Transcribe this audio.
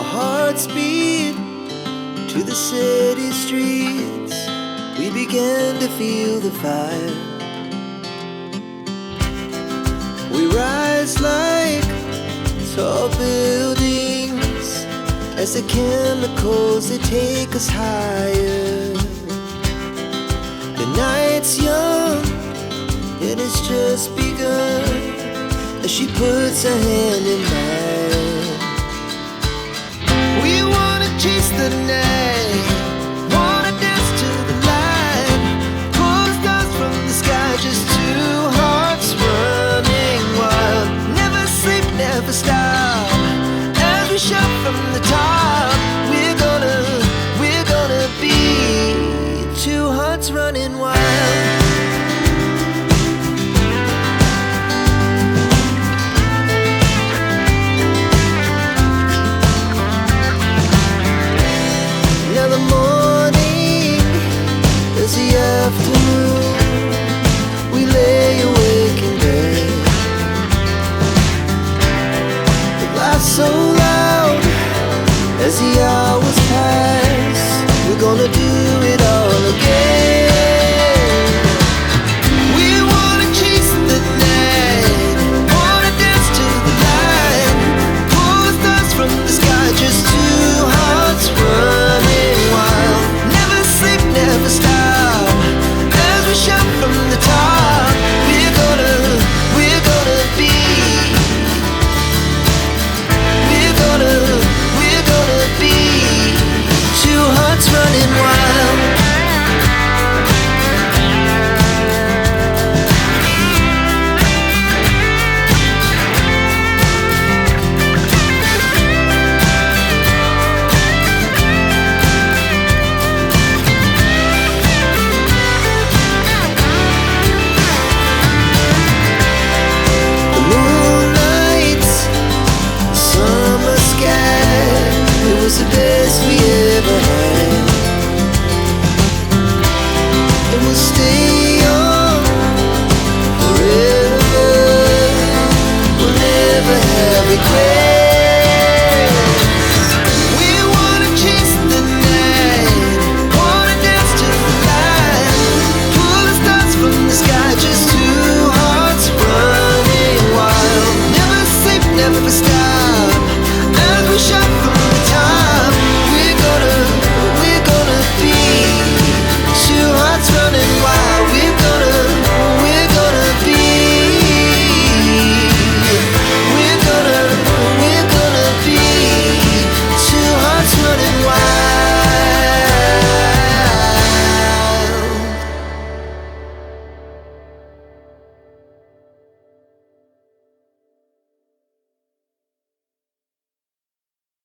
Our hearts beat to the city streets. We began to feel the fire. We rise like tall buildings as the chemicals, they take us higher. The night's young, it has just begun, as she puts her hand in mine. We wanna chase the night, wanna dance to the light, pull the stars from the sky, just two hearts running wild. Never sleep, never stop, as we shout from the top. We're gonna be two hearts running wild. Now the morning is the afternoon. We lay awake in bed. The laughs so loud as the